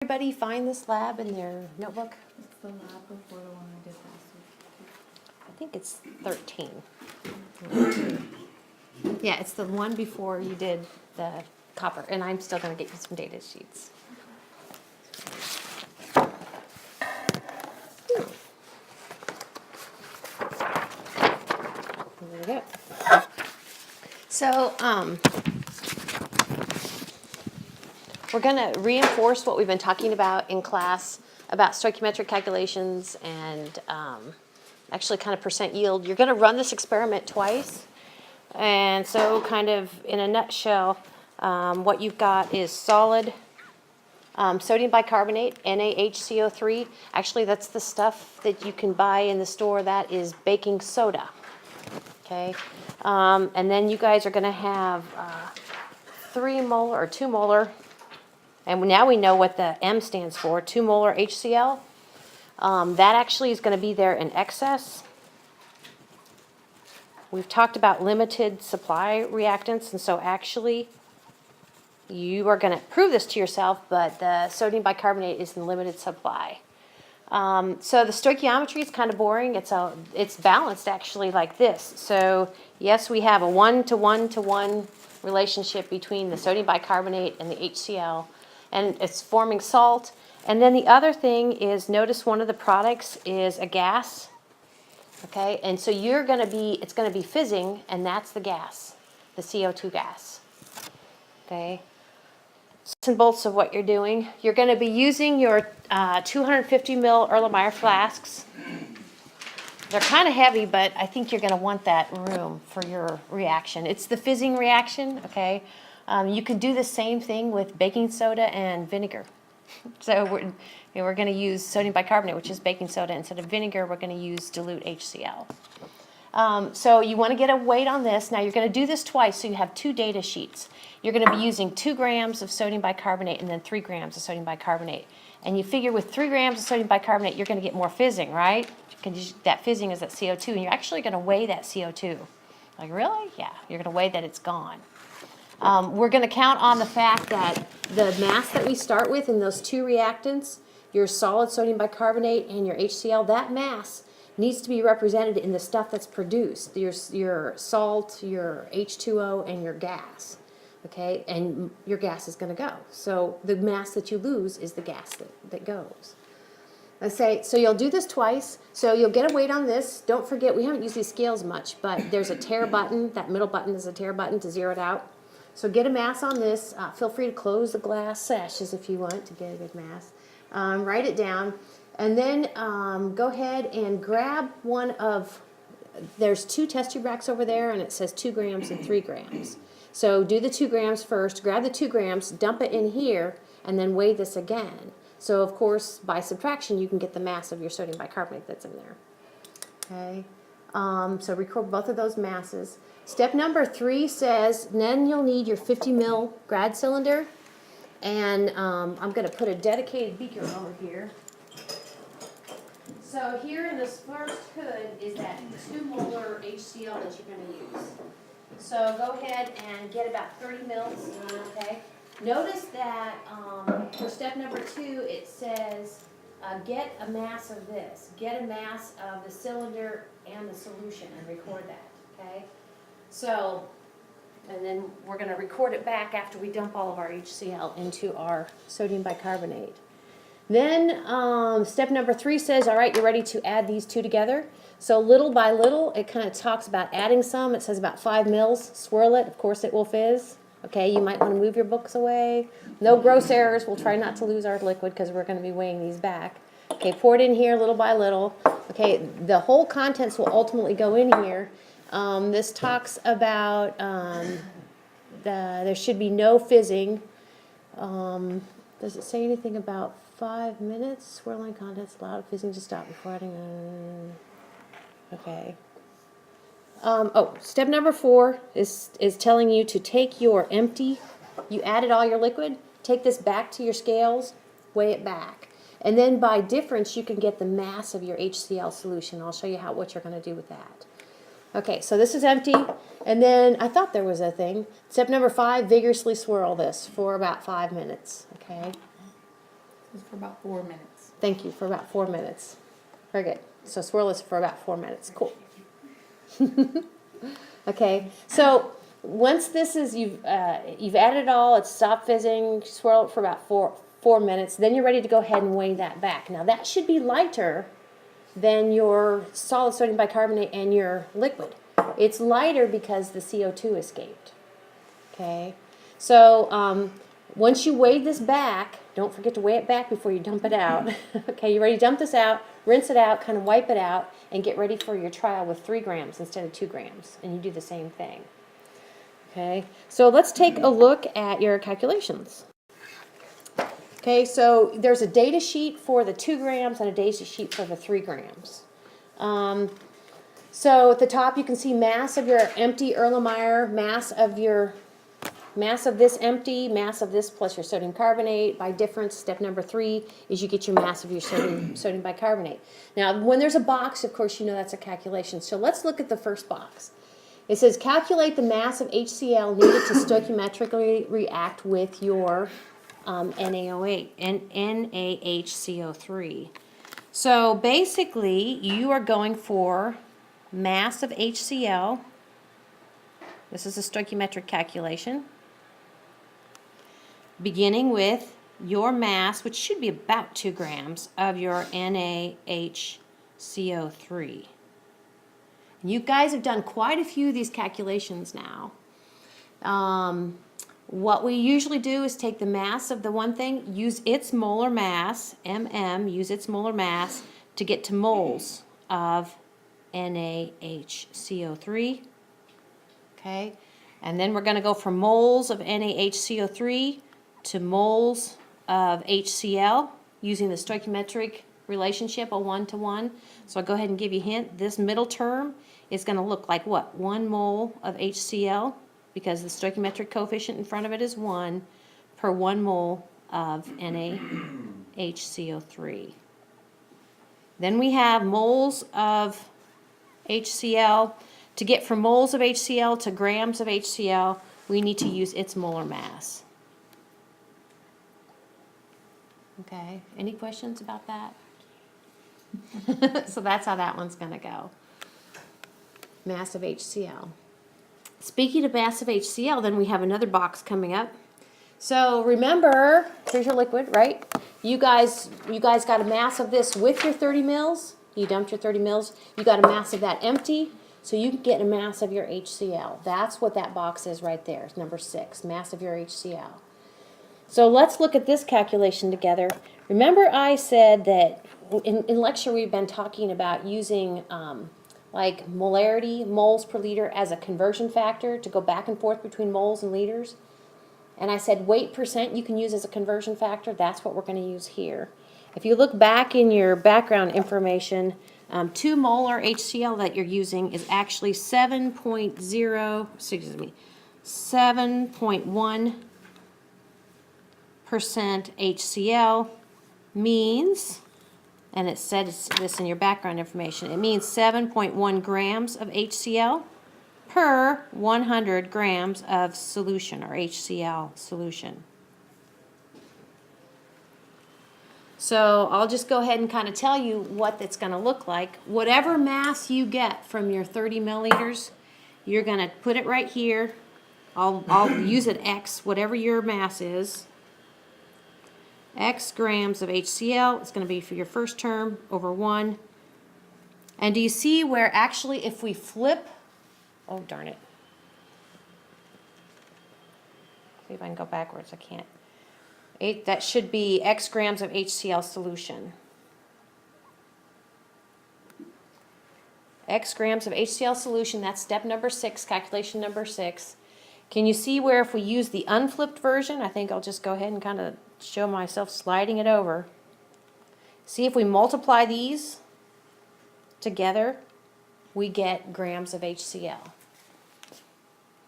Everybody find this lab in their notebook? It's the lab before the one I did last week. I think it's 13. Yeah, it's the one before you did the copper, and I'm still going to get you some data sheets. There we go. So, we're going to reinforce what we've been talking about in class about stoichiometric calculations and actually kind of percent yield. You're going to run this experiment twice. And so kind of in a nutshell, what you've got is solid sodium bicarbonate, NaHCO3. Actually, that's the stuff that you can buy in the store. That is baking soda. Okay. And then you guys are going to have 3 molar or 2 molar. And now we know what the M stands for, 2 molar HCl. That actually is going to be there in excess. We've talked about limited supply reactants, and so actually you are going to prove this to yourself, but the sodium bicarbonate is in limited supply. So the stoichiometry is kind of boring. It's balanced actually like this. So yes, we have a 1-to-1-to-1 relationship between the sodium bicarbonate and the HCl, and it's forming salt. And then the other thing is, notice one of the products is a gas. Okay, and so it's going to be fizzing, and that's the gas, the CO2 gas. Okay, nuts and bolts of what you're doing. You're going to be using your 250 ml Erlenmeyer flasks. They're kind of heavy, but I think you're going to want that room for your reaction. It's the fizzing reaction, okay? You can do the same thing with baking soda and vinegar. So we're going to use sodium bicarbonate, which is baking soda. Instead of vinegar, we're going to use dilute HCl. So you want to get a weight on this. Now you're going to do this twice, so you have 2 data sheets. You're going to be using 2 grams of sodium bicarbonate and then 3 grams of sodium bicarbonate. And you figure with 3 grams of sodium bicarbonate, you're going to get more fizzing, right? Because that fizzing is that CO2, and you're actually going to weigh that CO2. Like, really? Yeah, you're going to weigh that it's gone. We're going to count on the fact that the mass that we start with in those 2 reactants, your solid sodium bicarbonate and your HCl, that mass needs to be represented in the stuff that's produced, your salt, your H2O, and your gas. Okay, and your gas is going to go. So the mass that you lose is the gas that goes. Let's say, so you'll do this twice. So you'll get a weight on this. Don't forget, we haven't used these scales much, but there's a tare button. That middle button is a tare button to zero it out. So get a mass on this. Feel free to close the glass sashes if you want to get a good mass. Write it down. And then go ahead and grab one of, there's 2 test tube racks over there, and it says 2 grams and 3 grams. So do the 2 grams first. Grab the 2 grams, dump it in here, and then weigh this again. So, of course, by subtraction, you can get the mass of your sodium bicarbonate that's in there. Okay. So record both of those masses. Step number 3 says, then you'll need your 50 ml grad cylinder. And I'm going to put a dedicated beaker over here. So here in this first hood is that 2 molar HCl that you're going to use. So go ahead and get about 30 mils, okay? Notice that for step number 2, it says get a mass of this. Get a mass of the cylinder and the solution, and record that, okay? So, and then we're going to record it back after we dump all of our HCl into our sodium bicarbonate. Then step number 3 says, all right, you're ready to add these 2 together. So little by little, it kind of talks about adding some. It says about 5 mils. Swirl it. Of course, it will fizz. Okay, you might want to move your books away. No gross errors. We'll try not to lose our liquid because we're going to be weighing these back. Okay, pour it in here little by little. Okay, the whole contents will ultimately go in here. This talks about there should be no fizzing. Does it say anything about 5 minutes? Swirling contents allowed fizzing to stop before adding. Okay. Step number 4 is telling you to take your empty. You added all your liquid. Take this back to your scales. Weigh it back. And then by difference, you can get the mass of your HCl solution. I'll show you what you're going to do with that. Okay, so this is empty. And then I thought there was a thing. Step number 5, vigorously swirl this for about 5 minutes. Okay. It's for about 4 minutes. Thank you, for about 4 minutes. Very good. So swirl this for about 4 minutes. Cool. Okay, so once this is, you've added it all, it's stopped fizzing, swirl it for about four minutes, then you're ready to go ahead and weigh that back. Now that should be lighter than your solid sodium bicarbonate and your liquid. It's lighter because the CO2 escaped. Okay, so once you weigh this back, don't forget to weigh it back before you dump it out. Okay, you ready to dump this out, rinse it out, kind of wipe it out, and get ready for your trial with 3 grams instead of 2 grams. And you do the same thing. Okay, so let's take a look at your calculations. Okay, so there's a data sheet for the 2 grams and a data sheet for the 3 grams. So at the top you can see mass of your empty Erlenmeyer, mass of this empty, mass of this plus your sodium carbonate. By difference, step number 3 is you get your mass of your sodium bicarbonate. Now, when there's a box, of course, you know that's a calculation. So let's look at the first box. It says calculate the mass of HCl needed to stoichiometrically react with your NaOH and NaHCO3. So basically, you are going for mass of HCl. This is a stoichiometric calculation. Beginning with your mass, which should be about 2 grams, of your NaHCO3. And you guys have done quite a few of these calculations now. What we usually do is take the mass of the one thing, use its molar mass, use its molar mass to get to moles of NaHCO3. Okay, and then we're going to go from moles of NaHCO3 to moles of HCl using the stoichiometric relationship, a 1-to-1. So I'll go ahead and give you a hint. This middle term is going to look like what? 1 mole of HCl, because the stoichiometric coefficient in front of it is 1 per 1 mole of NaHCO3. Then we have moles of HCl. To get from moles of HCl to grams of HCl, we need to use its molar mass. Okay, any questions about that? So that's how that one's going to go. Mass of HCl. Speaking of mass of HCl, then we have another box coming up. So remember, here's your liquid, right? You guys got a mass of this with your 30 mils. You dumped your 30 mils. You got a mass of that empty. So you can get a mass of your HCl. That's what that box is right there. It's number 6, mass of your HCl. So let's look at this calculation together. Remember I said that in lecture we've been talking about using like molarity, moles per liter, as a conversion factor to go back and forth between moles and liters. And I said weight percent you can use as a conversion factor. That's what we're going to use here. If you look back in your background information, 2 molar HCl that you're using is actually 7.1% HCl, means, and it says this in your background information, it means 7.1 grams of HCl per 100 grams of solution, or HCl solution. So I'll just go ahead and kind of tell you what it's going to look like. Whatever mass you get from your 30 milliliters, you're going to put it right here. I'll use it X, whatever your mass is. X grams of HCl, it's going to be for your first term, over 1. And do you see where actually if we flip, oh darn it. See if I can go backwards, I can't. That should be X grams of HCl solution. X grams of HCl solution, that's step number 6, calculation number 6. Can you see where if we use the unflipped version, I think I'll just go ahead and kind of show myself sliding it over. See, if we multiply these together, we get grams of HCl.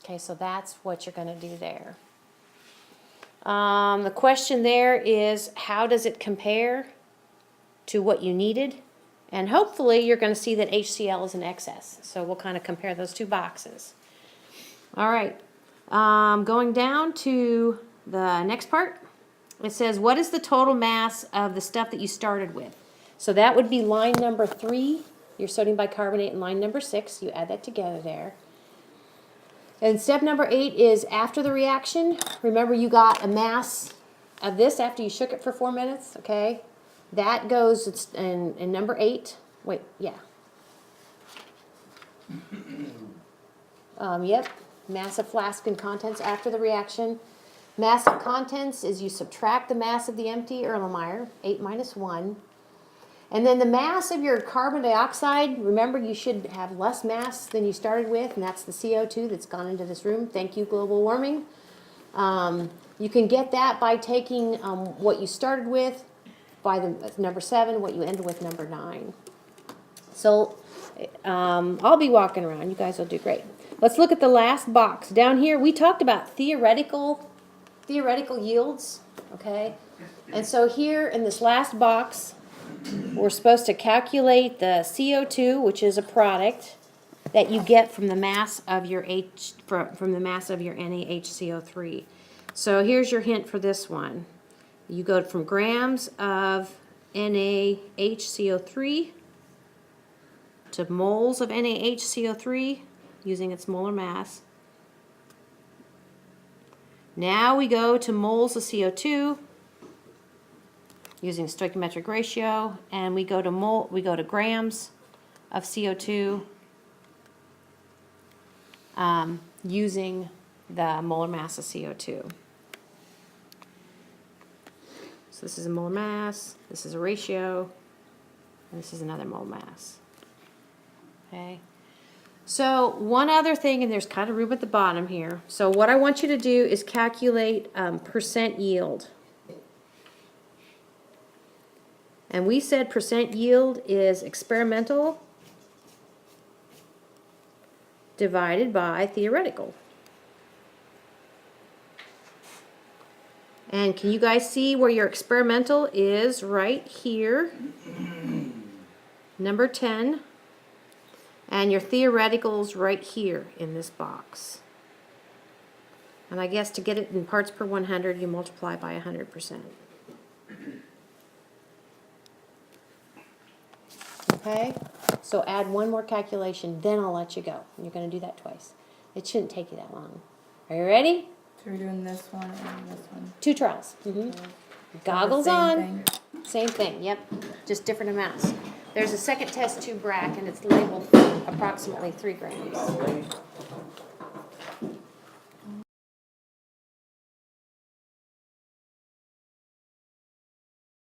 Okay, so that's what you're going to do there. The question there is, how does it compare to what you needed? And hopefully you're going to see that HCl is in excess. So we'll kind of compare those 2 boxes. All right, going down to the next part. it says, what is the total mass of the stuff that you started with? So that would be line number 3, your sodium bicarbonate, and line number 6. You add that together there. And step number 8 is after the reaction. Remember, you got a mass of this after you shook it for 4 minutes, okay? That goes in number 8. Wait, yeah. Yep, mass of flask and contents after the reaction. Mass of contents is you subtract the mass of the empty Erlenmeyer, 8 minus 1. And then the mass of your carbon dioxide, remember you should have less mass than you started with, and that's the CO2 that's gone into this room. Thank you, global warming. You can get that by taking what you started with by the number 7, what you ended with number 9. So I'll be walking around. You guys will do great. Let's look at the last box. Down here, we talked about theoretical yields, okay? And so here in this last box, we're supposed to calculate the CO2, which is a product that you get from the mass of your from the mass of your NaHCO3. So here's your hint for this one. You go from grams of NaHCO3 to moles of NaHCO3 using its molar mass. Now we go to moles of CO2 using stoichiometric ratio, and we go to grams of CO2 using the molar mass of CO2. So this is a molar mass, this is a ratio, and this is another molar mass. Okay. So one other thing, and there's kind of room at the bottom here. So what I want you to do is calculate percent yield. And we said percent yield is experimental divided by theoretical. And can you guys see where your experimental is? Right here, number 10. And your theoretical's right here in this box. And I guess to get it in parts per 100, you multiply by 100%. Okay? So add one more calculation, then I'll let you go. And you're going to do that twice. It shouldn't take you that long. Are you ready? So we're doing this one and this one. 2 trials. Goggles Same on. thing. Same thing, yep. Just different amounts. There's a second test tube rack, and it's labeled approximately 3 grams.